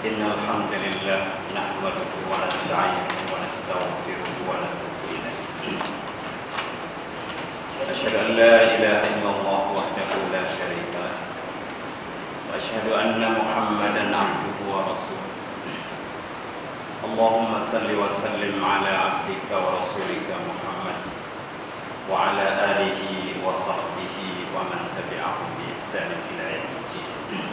إن الحمد لله نحمده ونستعينه ونستغفره ونتوب إليه. أشهد أن لا إله إلا الله وحده لا شريك له وأشهد أن محمدا عبده ورسوله. اللهم صل وسلم على عبدك ورسولك محمد وعلى آله وصحبه ومن تبعهم بإحسان إلى يوم الدين.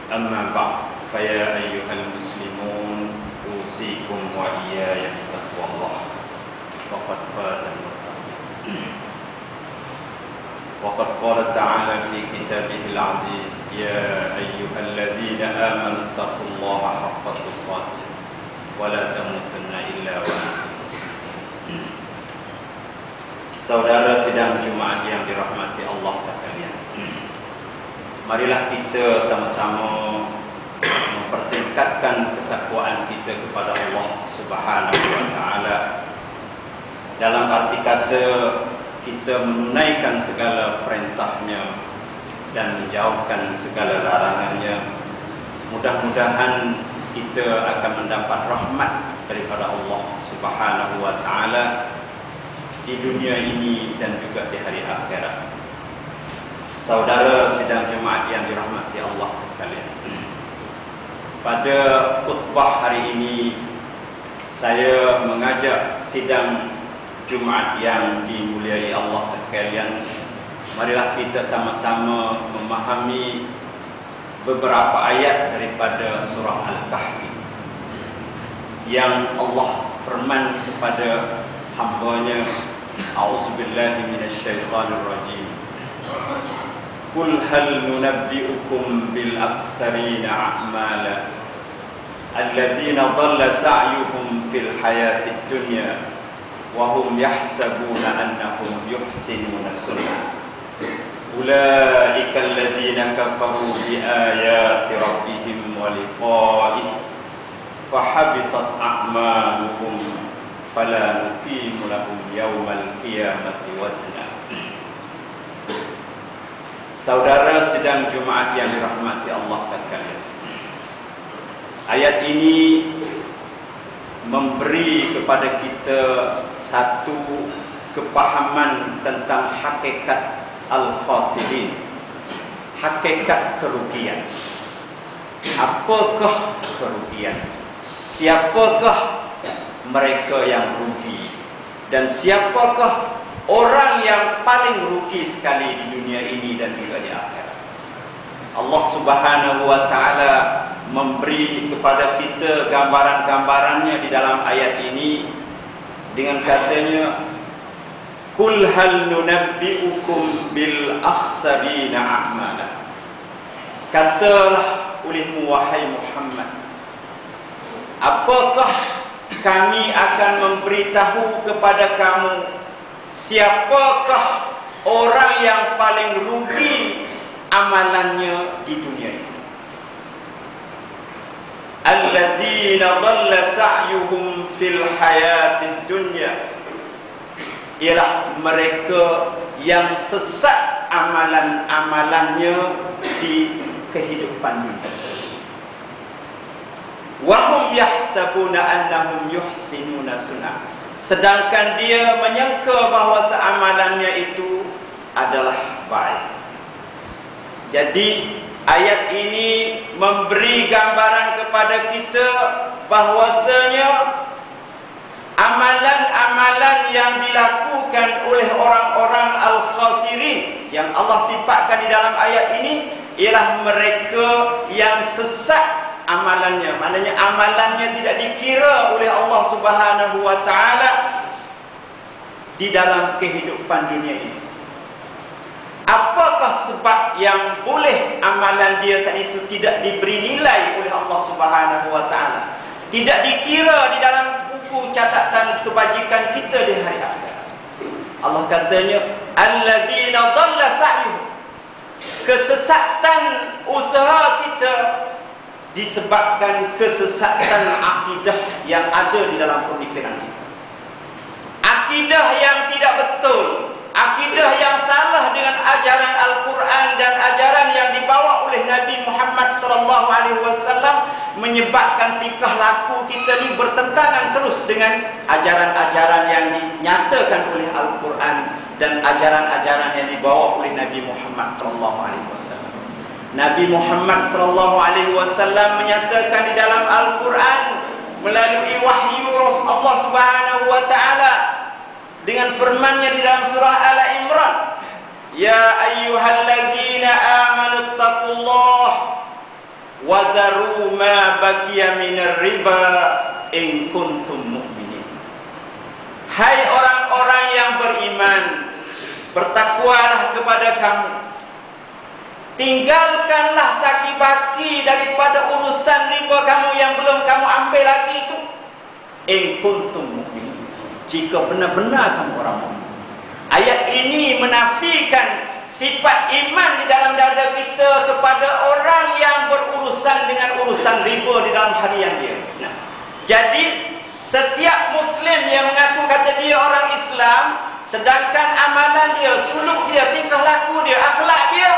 أما بعد فيا أيها المسلمون أوصيكم وإياي بتقوى الله فقد فاز المتقون. وقد قال تعالى في كتابه العزيز: يا أيها الذين آمنوا اتقوا الله حق تقاته ولا تموتن إلا وأنتم مسلمون. Saudara sidang Jumat yang dirahmati Allah sekalian, marilah kita sama-sama mempertingkatkan ketakwaan kita kepada Allah Subhanahu wa taala. Dalam arti kata kita menunaikan segala perintahnya dan menjauhkan segala larangannya. Mudah-mudahan kita akan mendapat rahmat daripada Allah Subhanahu wa taala di dunia ini dan juga di hari akhirat. Saudara sidang Jumat yang dirahmati Allah sekalian, pada khutbah hari ini saya mengajak sidang Jumat yang dimuliai Allah sekalian, marilah kita sama-sama memahami beberapa ayat daripada surah Al-Kahfi yang Allah firman kepada hamba-Nya, A'udzubillahi minasyaitonir rajim. Qul hal nunabbi'ukum bil aksarina a'mala allazina dhalla sa'yuhum fil hayatid dunya wa hum yahsabuna annahum yuhsinuna sunna ulaika allazina kafaru bi ayati rabbihim wa liqa'ihi fahabitat a'maluhum fala nuqimu lahum yawmal qiyamati wazna. Saudara sidang Jumat yang dirahmati Allah sekalian, ayat ini memberi kepada kita satu kepahaman tentang hakikat al-khasirin, hakikat kerugian. Apakah kerugian? Siapakah mereka yang rugi? Dan siapakah orang yang paling rugi sekali di dunia ini dan juga di akhirat? Allah Subhanahu wa taala memberi kepada kita gambaran-gambarannya di dalam ayat ini dengan katanya, Qul hal nunabbi'ukum bil akhsarina a'mala. Katalah olehmu wahai Muhammad, apakah kami akan memberitahu kepada kamu siapakah orang yang paling rugi amalannya di dunia ini? Allazina dhalla sa'yuhum fil hayatid dunya, ialah mereka yang sesat amalan-amalannya di kehidupan dunia. Wa hum yahsabuna annahum yuhsinuna sunna, sedangkan dia menyangka bahawa amalannya itu adalah baik. Jadi ayat ini memberi gambaran kepada kita bahwasanya amalan-amalan yang dilakukan oleh orang-orang al-khasirin yang Allah sifatkan di dalam ayat ini ialah mereka yang sesat amalannya. Maknanya amalannya tidak dikira oleh Allah Subhanahu wa taala di dalam kehidupan dunia ini. Apakah sebab yang boleh amalan dia saat itu tidak diberi nilai oleh Allah Subhanahu wa taala, tidak dikira di dalam buku catatan kebajikan kita di hari akhirat? Allah katanya, allazina dhalla sa'yuhum, kesesatan usaha kita disebabkan kesesatan akidah yang ada di dalam pemikiran kita. Akidah yang tidak betul, akidah yang salah dengan ajaran Al-Quran dan ajaran yang dibawa oleh Nabi Muhammad SAW sallallahu alaihi wasallam menyebabkan tingkah laku kita ni bertentangan terus dengan ajaran-ajaran yang dinyatakan oleh Al-Quran dan ajaran-ajaran yang dibawa oleh Nabi Muhammad sallallahu alaihi wasallam. Nabi Muhammad sallallahu alaihi wasallam menyatakan di dalam Al-Quran melalui wahyu Allah Subhanahu wa taala dengan firman-Nya di dalam surah Al-Imran, ya ayyuhallazina amanu taqullah wa zaru ma baqiya minar riba in kuntum mu'minin. Hai orang-orang yang beriman, bertakwalah kepada kamu, tinggalkanlah saki-baki daripada urusan riba kamu yang belum kamu ambil lagi itu. In kuntum mu'minin, jika benar-benar kamu orang mukmin. Ayat ini menafikan sifat iman di dalam dada kita kepada orang yang berurusan dengan urusan riba di dalam harian dia. Nah, jadi setiap Muslim yang mengaku kata dia orang Islam, sedangkan amalan dia, suluk dia, tingkah laku dia, akhlak dia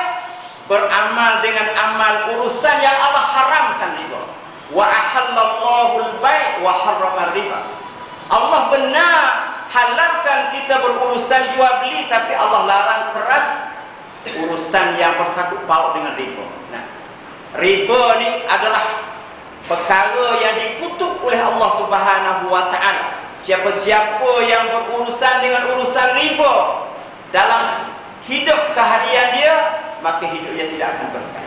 beramal dengan amal urusan yang Allah haramkan riba. Wa ahallallahu al-bai' wa harrama riba. Allah benar halalkan kita berurusan jual beli, tapi Allah larang keras urusan yang bersangkut paut dengan riba. Nah, riba ni adalah perkara yang dikutuk oleh Allah Subhanahu wa taala. Siapa-siapa yang berurusan dengan urusan riba dalam hidup keharian dia, maka hidup dia tidak akan berkah.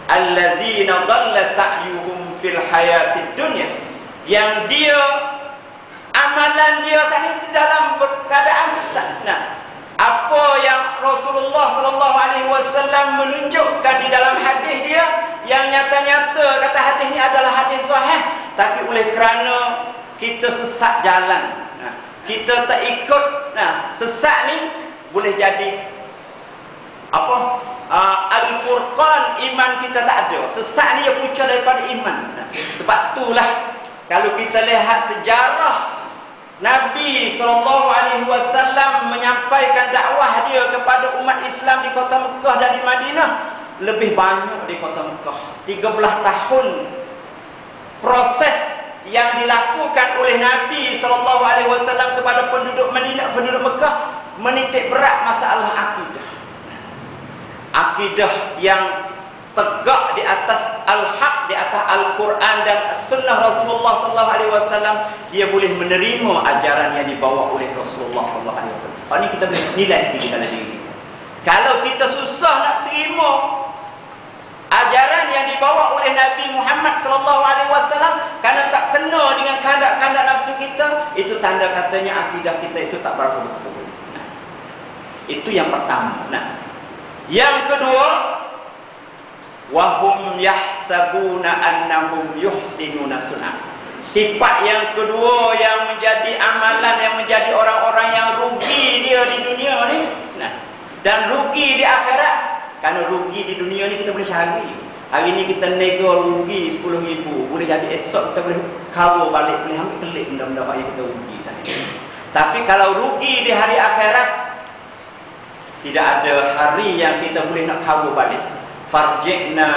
Allazina dhalla sa'yuhum fil hayatid dunya, yang dia amalan dia saat itu dalam keadaan sesat. Nah, apa yang Rasulullah sallallahu alaihi wasallam menunjukkan di dalam hadis dia yang nyata-nyata kata hadis ini adalah hadis sahih, tapi oleh kerana kita sesat jalan, nah, kita tak ikut, nah, sesat ni boleh jadi apa? Al-Furqan, iman kita tak ada. Sesat ni dia punca daripada iman. Nah, sebab itulah kalau kita lihat sejarah Nabi SAW menyampaikan dakwah dia kepada umat Islam di kota Mekah dan di Madinah lebih banyak di kota Mekah. 13 tahun proses yang dilakukan oleh Nabi SAW kepada penduduk Madinah, penduduk Mekah, menitik berat masalah akidah. Akidah yang tegak di atas al-haq, di atas Al-Quran dan sunnah Rasulullah SAW, dia boleh menerima ajaran yang dibawa oleh Rasulullah SAW. Ini kita boleh nilai sedikit dalam diri kita. Kalau kita susah nak terima ajaran yang dibawa oleh Nabi Muhammad SAW kerana tak kena dengan kehendak-kehendak nafsu kita, itu tanda katanya akidah kita itu tak berapa betul. Nah, itu yang pertama. Nah, yang kedua, wahum yahsabuna annahum yuhsinuna sun'ah. Sifat yang kedua yang menjadi amalan, yang menjadi orang-orang yang rugi dia di dunia ni, nah, dan rugi di akhirat. Karena rugi di dunia ni kita boleh cari. Hari ni kita nego rugi 10,000, boleh jadi esok kita boleh cover balik, boleh ambil kelik benda-benda yang kita rugi tadi. Tapi kalau rugi di hari akhirat, tidak ada hari yang kita boleh nak cover balik. Farji'na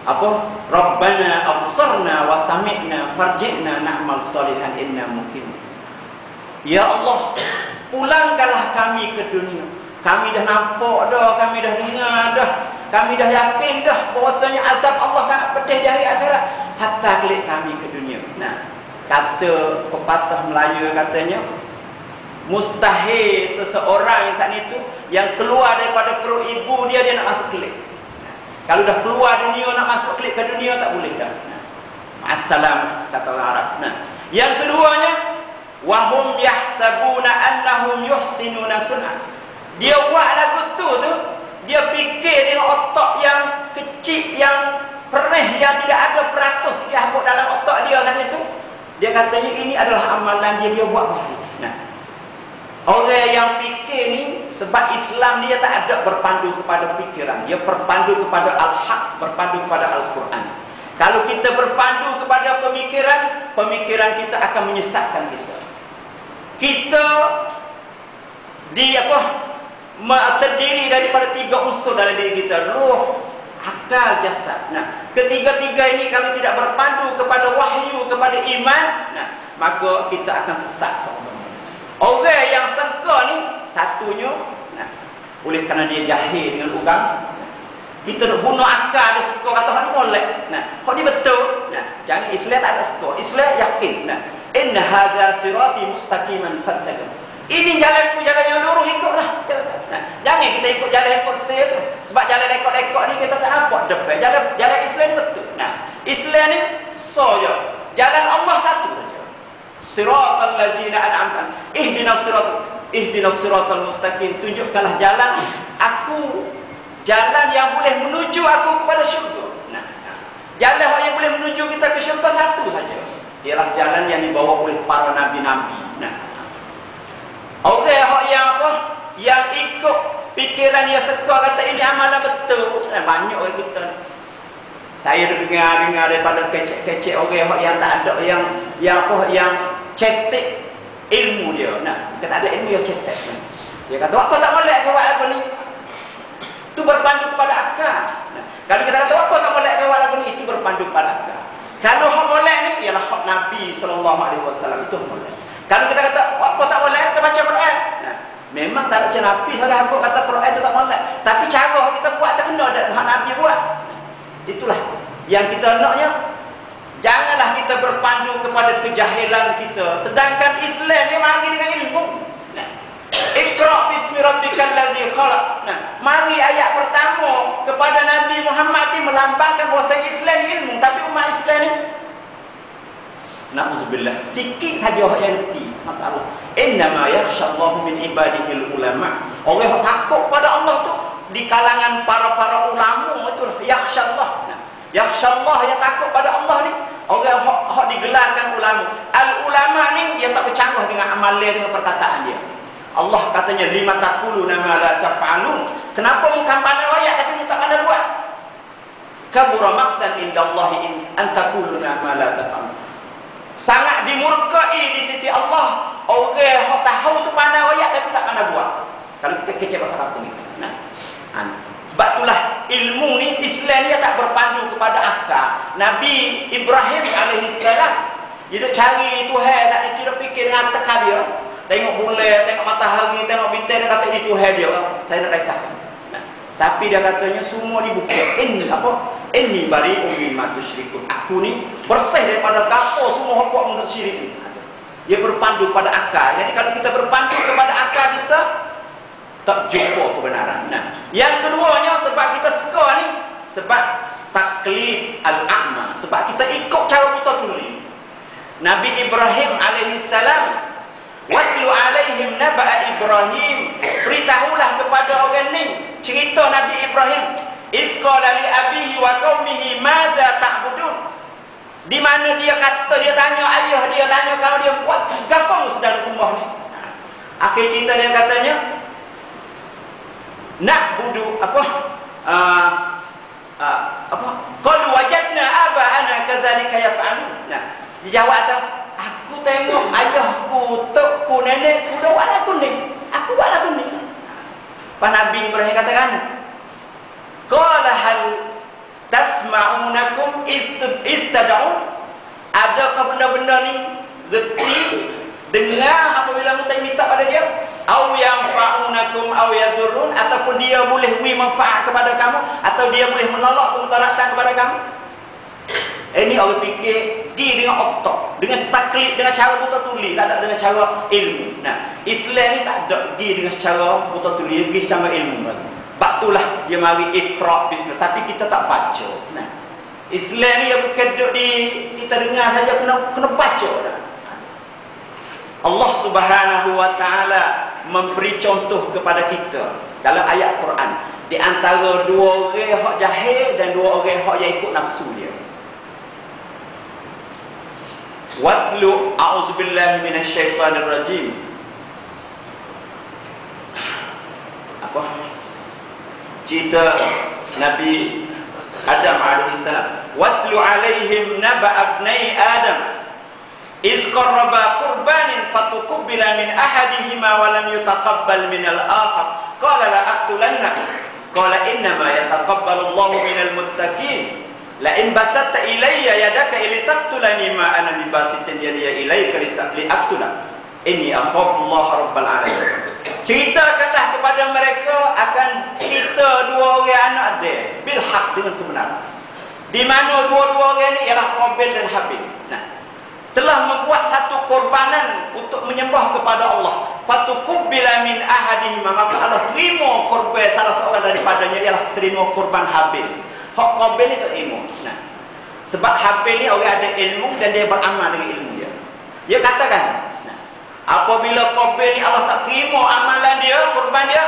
apa? Rabbana absarna wa sami'na farji'na na'mal salihan inna mungkin. Ya Allah, pulangkanlah kami ke dunia. Kami dah nampak dah, kami dah dengar dah, kami dah yakin dah bahwasanya azab Allah sangat pedih di hari akhirat. Hatta kelik kami ke dunia. Nah, kata pepatah Melayu katanya, mustahil seseorang yang tak itu yang keluar daripada perut ibu dia nak masuk kelik. Kalau dah keluar dunia nak masuk klik ke dunia tak boleh dah. Assalam kata orang Arab. Nah, yang keduanya, wahum yahsabuna annahum yuhsinuna sun'ah. Dia buat lagu tu, dia fikir dengan otak yang kecil, yang perih, yang tidak ada peratus dihabuk dalam otak dia saat itu. Dia katanya ini adalah amalan dia buat baik. Nah, orang yang fikir ni, sebab Islam dia tak ada berpandu kepada fikiran, dia berpandu kepada al-haq, berpandu kepada Al-Quran. Kalau kita berpandu kepada pemikiran, pemikiran kita akan menyesatkan kita. Kita terdiri daripada 3 unsur dalam diri kita: ruh, akal, jasad. Nah, ketiga-tiga ini kalau tidak berpandu kepada wahyu, kepada iman, nah, maka kita akan sesat seorang. Orang yang sangka ni satunya, nah, oleh kerana dia jahil dengan orang, kita nak bunuh akal dia suka kata hak ni molek. Nah, hak ni betul. Nah, jangan Islam tak ada suka. Islam yakin. Nah, inna hadza sirati mustaqiman fattabi'u. Ini jalanku, jalan yang lurus, ikutlah. Nah, jangan kita ikut jalan ikut saya tu. Sebab jalan lekok-lekok ni kita tak nampak depan. Jalan Islam ni betul. Nah, Islam ni saja. Jalan Allah satu saja. Siratal ladzina an'amta. Ihdinas siratal mustaqim. Tunjukkanlah jalan aku, jalan yang boleh menuju aku kepada syurga. Nah, jalan yang boleh menuju kita ke syurga satu saja. Ialah jalan yang dibawa oleh para nabi-nabi. Nah, orang yang apa? Yang ikut fikiran dia suka kata ini amalan betul. Banyak orang kita. Saya dengar daripada kecek-kecek orang yang tak ada yang cetek ilmu dia. Nah, dia tak ada ilmu dia cetek. Dia kata apa tak boleh buat lagu ni? Itu berpandu kepada akal. Nah, kalau kita kata apa tak boleh buat lagu ni, itu berpandu kepada akal. Kalau hak boleh ni ialah hak Nabi SAW itu boleh. Kalau kita kata apa tak boleh, kita baca Quran. Nah, memang tak ada si Nabi salah apa kata Quran itu tak boleh. Tapi cara kita buat tak kena dan hak Nabi buat. Itulah yang kita naknya. Janganlah kita berpandu kepada kejahilan kita. Sedangkan Islam dia mari dengan ilmu. Nah, Iqra bismi rabbikal ladzi khalaq. Nah, mari ayat pertama kepada Nabi Muhammad ini melambangkan bahawa Islam ilmu, tapi umat Islam ni na'udzubillah, sikit saja yang reti masalah. Innama yakhshallahu min ibadihil ulama. Orang yang takut pada Allah tu di kalangan para ulama, itulah yakhshallah. Nah, yakhshallah yang takut pada Allah ni orang yang digelarkan ulama. Al ulama ni dia tak bercanggah dengan amalan, dengan perkataan dia. Allah katanya lima taquluna ma la taf'alun. Kenapa bukan pandai ayat tapi tak pandai buat? Kabura maqtan indallahi in antaquluna ma la taf'alun. Sangat dimurkai di sisi Allah orang yang tahu tu pandai ayat tapi tak pandai buat. Kalau kita kecek pasal apa ni? Nah, sebab itulah ilmu ni, Islam ni tak berpandu kepada akal. Nabi Ibrahim alaihissalam dia cari Tuhan, tak dia fikir dengan tekad dia. Tengok bulan, tengok matahari, tengok bintang, dia kata ini Tuhan dia. Saya nak rekah. Nah, tapi dia katanya semua ni bukan. Ini apa? Inni bari'un mimma tusyrikun. Aku ni bersih daripada gapo semua hak menurut syirik ni. Dia berpandu pada akal. Jadi kalau kita berpandu kepada akal kita tak jumpa kebenaran. Nah, yang keduanya sebab kita suka ni sebab taklid al-a'ma, sebab kita ikut cara buta tuli. Nabi Ibrahim alaihissalam, watlu alaihim naba'a Ibrahim, beritahulah kepada orang ni cerita Nabi Ibrahim. Isqala li abihi wa qaumihi maza ta'budun. Di mana dia kata, dia tanya ayah dia, tanya kalau dia buat gapo sedang sembah ni. Akhir cerita dia katanya nak budu apa qalu wajadna aba'ana kadzalika yaf'alun. Nah, dia jawab aku tengok ayahku, tokku, nenekku dah buat lagu ni. Aku buat lagu ni. Pak Nabi Ibrahim katakan, qala hal tasma'unakum istad'un. Adakah benda-benda ni reti dengar apabila minta pada dia? Au yanfa'unakum au yadurrun, ataupun dia boleh beri manfaat kepada kamu atau dia boleh menolak kemudaratan kepada kamu. Ini orang fikir dia dengan otak, dengan taklid, dengan cara buta tuli, tak ada dengan cara ilmu. Nah, Islam ni tak ada pergi dengan cara buta tuli, pergi secara ilmu. Sebab itulah dia mari Iqra bismillah, tapi kita tak baca. Nah, Islam ni yang bukan duduk di kita dengar saja, kena baca. Nah. Allah Subhanahu wa taala memberi contoh kepada kita dalam ayat Quran di antara dua orang hak jahil dan dua orang hak yang ikut nafsu dia. Watlu a'udzubillahi minasyaitonir rajim. Apa? Cerita Nabi Adam alaihissalam. Watlu alaihim naba' abnai Adam iz qarraba qurbanin fatuqbila min ahadihima wa lam yutaqabbal min al-akhar qala la aqtulannak Qala innama yataqabbalu Allahu minal muttaqin. La in basatta ilayya yadaka litaqtulani ma ana bibasitin yadiya ilayka liaqtula. Inni akhafu Allah rabbal alamin. Ceritakanlah kepada mereka akan kita dua orang anak dia bil haq, dengan kebenaran. Di mana dua-dua orang ini ialah Qabil dan Habil. Nah, telah membuat satu korbanan untuk menyembah kepada Allah. Fatuqbila min ahadihim, maka Allah terima korban salah seorang daripadanya, ialah terima korban Habil. Hak Qabil ni terima. Nah, sebab Habil ni orang ada ilmu dan dia beramal dengan ilmu dia. Dia katakan, apabila Qabil ni Allah tak terima amalan dia, korban dia,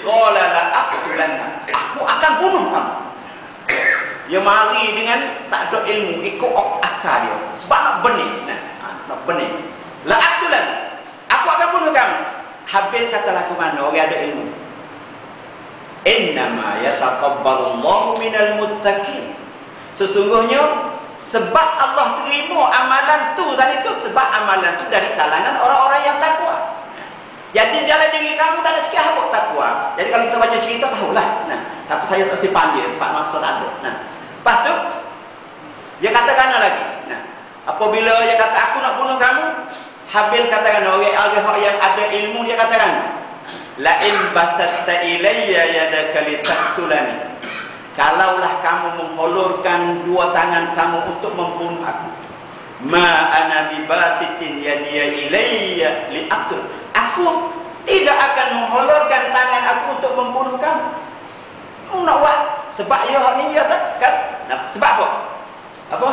qala la aqtulanna, aku akan bunuh kamu. Dia mari dengan tak ada ilmu, ikut akal dia. Sebab nak benih. Nak benih. La aqtulanna, aku akan bunuh kamu. Habil kata laku mana orang ada ilmu. Innama yataqabbalu Allahu minal muttaqin. Sesungguhnya sebab Allah terima amalan tu tadi tu, sebab amalan tu dari kalangan orang-orang yang takwa. Jadi dalam diri kamu tak ada sikit habuk takwa. Jadi kalau kita baca cerita tahulah. Nah, siapa saya tak mesti panggil sebab maksud ada. Nah, lepas tu dia katakan lagi. Nah, apabila dia kata aku nak bunuh kamu, Habil katakan orang yang ada ilmu, dia katakan la in basatta ilayya yadaka litaqtulani. Kalaulah kamu mengholorkan dua tangan kamu untuk membunuh aku, ma ana bibasitin yadiya ilayya liaqtul, aku tidak akan mengholorkan tangan aku untuk membunuh kamu. Nak buat sebab ya hak ni dia tak kan? Nah, sebab apa? Apa?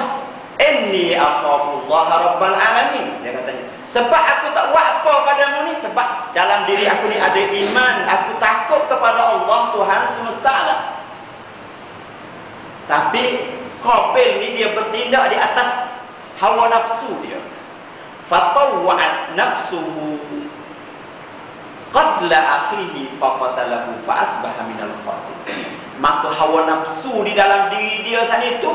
Inni akhafu Allah rabbal alamin. Dia katanya, sebab aku tak buat apa padamu ni, sebab dalam diri aku ni ada iman, aku takut kepada Allah Tuhan semesta alam. Tapi Qabil ni dia bertindak di atas hawa nafsu dia. Fatawwa'at nafsuhu qatla akhihi faqatalahu fa asbaha minal khasirin. Maka hawa nafsu di dalam diri dia saat itu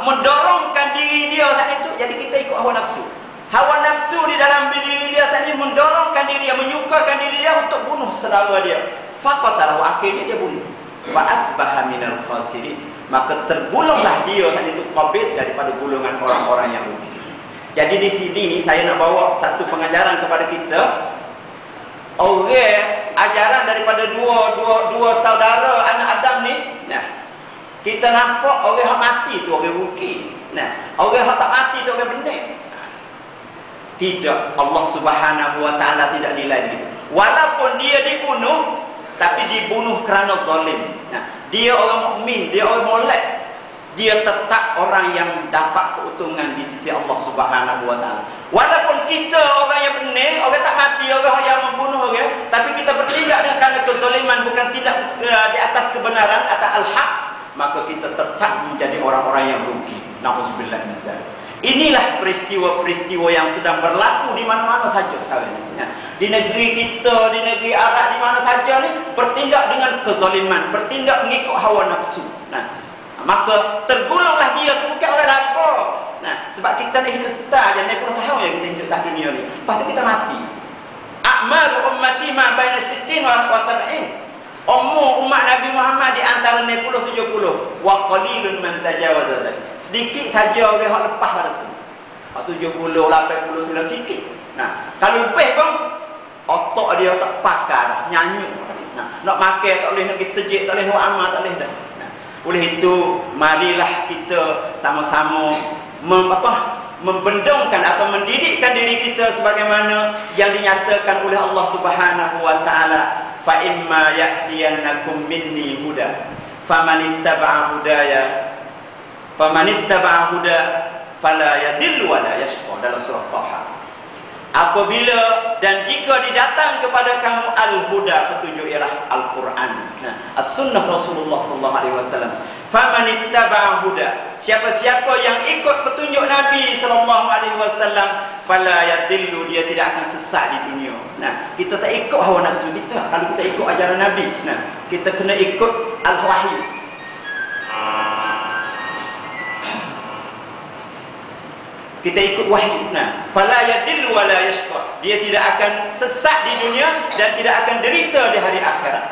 mendorongkan diri dia saat itu. Jadi kita ikut hawa nafsu. Hawa nafsu di dalam diri dia saat ini mendorongkan diri dia, menyukakan diri dia untuk bunuh saudara dia. Faqatalahu, akhirnya dia bunuh. Fa asbaha minal khasirin, maka tergolonglah dia saat itu Qabil daripada golongan orang-orang yang rugi. Jadi di sini ni saya nak bawa satu pengajaran kepada kita. Orang ajaran daripada dua saudara anak Adam ni. Nah, kita nampak orang yang mati tu orang rugi. Nah, orang yang tak mati tu orang benar. Tidak, Allah Subhanahu wa taala tidak nilai itu. Walaupun dia dibunuh, tapi dibunuh kerana zalim. Nah, dia orang mukmin, dia orang molek, dia tetap orang yang dapat keuntungan di sisi Allah Subhanahu wa taala. Walaupun kita orang yang benar, orang tak mati, orang yang membunuh orang, tapi kita bertindak dengan kerana kezaliman, bukan tidak di atas kebenaran, atas al-haq, maka kita tetap menjadi orang-orang yang rugi. Nauzubillah min dzalik. Inilah peristiwa-peristiwa yang sedang berlaku di mana-mana saja sekarang ini. Nah, di negeri kita, di negeri Arab, di mana saja ni bertindak dengan kezaliman, bertindak mengikut hawa nafsu. Nah, maka tergolonglah dia tu bukan orang lapar. Nah, sebab kita nak hidup setar je, 60 tahun yang kita hidup atas dunia ni. Lepas tu kita mati. A'maru ummati ma baina 60 wa 70. Umur umat Nabi Muhammad di antara 60-70. Wa qalilun man tajawaza dzalik. Sedikit saja orang yang lepas pada tu. 70, 80, 90 sikit. Nah, kalau lebih pun otak dia tak pakai dah, nyanyuk. Nah, nak makan tak boleh, nak pergi sejid tak boleh, nak amal tak boleh dah. Nah, oleh itu marilah kita sama-sama membendungkan atau mendidikkan diri kita sebagaimana yang dinyatakan oleh Allah Subhanahu wa taala, fa imma ya'tiyannakum minni huda famanittaba'a hudaya huda fala yadillu wa la yashqa, dalam surah Taha. Apabila dan jika didatang kepada kamu al-huda, petunjuk ialah Al-Quran, nah, as-sunnah Rasulullah sallallahu alaihi wasallam. Famanittaba'a huda, siapa-siapa yang ikut petunjuk Nabi sallallahu alaihi wasallam, fala yadillu, dia tidak akan sesat di dunia. Nah, kita tak ikut hawa nafsu kita. Kalau kita ikut ajaran Nabi, nah, kita kena ikut al-wahyu. Kita ikut wahyu. Nah, fala yadillu wa la yashqa. dia tidak akan sesat di dunia dan tidak akan derita di hari akhirat.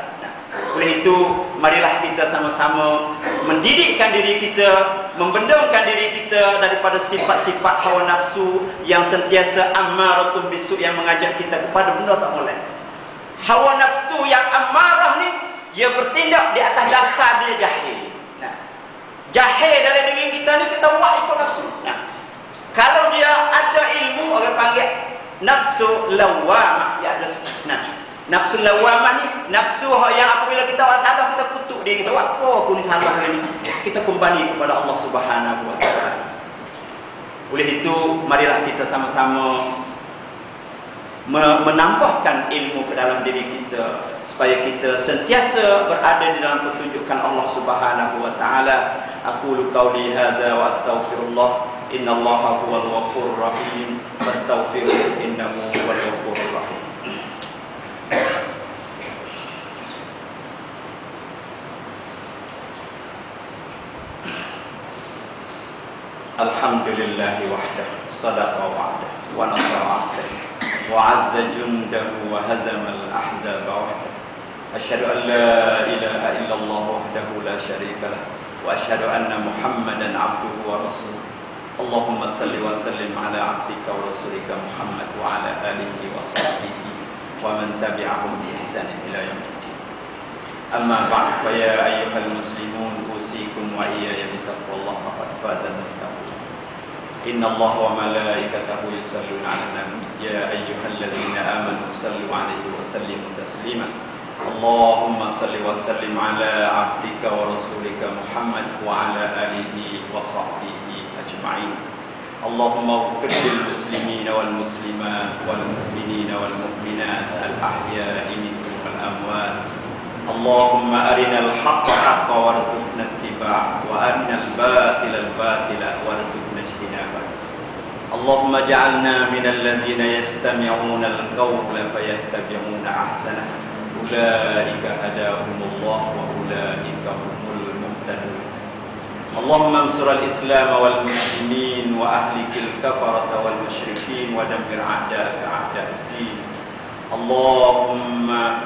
Oleh itu, marilah kita sama-sama mendidikkan diri kita, membendungkan diri kita daripada sifat-sifat hawa nafsu yang sentiasa ammaratun bisu, yang mengajak kita kepada benda tak boleh. Hawa nafsu yang amarah ni, dia bertindak di atas dasar dia jahil. Jahil dalam diri kita ni, kita buat ikut nafsu. Kalau dia ada ilmu, orang panggil nafsu lawamah. Dia ada sebut. Nafsu lawamah ni, nafsu yang apabila kita buat salah, kita kutuk dia, kita buat apa aku ni salah ni, kita kembali kepada Allah Subhanahu wa taala. Oleh itu, marilah kita sama-sama menambahkan ilmu ke dalam diri kita supaya kita sentiasa berada di dalam petunjukan Allah Subhanahu wa taala. Aqulu qauli hadza wa astaghfirullah, innallaha huwal ghafurur rahim, fastaghfiruhu innahu huwal ghafurur rahim. Alhamdulillahi wahdahu, sadaqa wa'adahu, wa nasara 'abdahu, wa 'azza jundahu, wa hazama al-ahzaba wahdahu. Asyhadu an la ilaha illallah wahdahu la syarika lah, wa asyhadu anna Muhammadan 'abduhu wa rasuluh. Allahumma salli wa sallim ala 'abdika wa rasulika Muhammad wa ala alihi wa sahbihi wa man tabi'ahum bi ihsan ila yaumiddin. Amma ba'd, fa ya ayyuhal muslimun, usikum wa iyaya bi taqwallah, faqad fazal muttaqun. Inna Allah wa malaikatahu yusalluna 'alan nabi, ya ayyuhalladzina amanu sallu 'alaihi wa sallimu taslima. Allahumma salli wa sallim ala 'abdika wa rasulika Muhammad wa ala alihi wa sahbihi ajma'in. Allahumma ighfir lil muslimina wal muslimat wal mu'minina wal mu'minat al ahya'i minhum wal amwat. Allahumma arinal haqqa haqqa warzuqna ittiba'ah, wa arinal batila batila warzuqna ijtinabah. Allahumma ja'alna minal ladzina yastami'una al-qawla fayattabi'una ahsanah. Ulaika hadahumullah wa ulaika humul muhtadun. Allahumma ansur al-islam wal muslimin wa ahlikil kafarata wal musyrikin wa dammir a'da'aka a'da'ad-din. Allahumma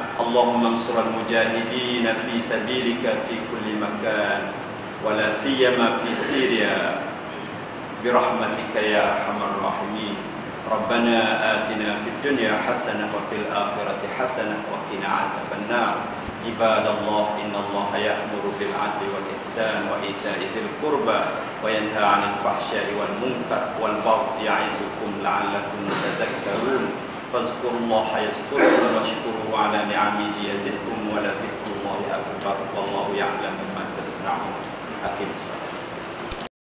ansur al-mujahidin fi sabilika fi kulli makan, wa la siyama fi Syria, birahmatika ya arhamar rahimin. Rabbana atina fid dunya hasanah wa fil akhirati hasanah wa qina adzaban nar. Ibadallah, innallaha ya'muru bil 'adli wal ihsan wa ita'i dzil qurba wa yanha 'anil fahsya'i wal munkar wal baghi ya'izukum la'allakum tadhakkarun. Fazkurullaha yazkurkum washkuruhu 'ala ni'amihi yazidkum wa la zikrullahi akbar wallahu ya'lamu ma tasna'un.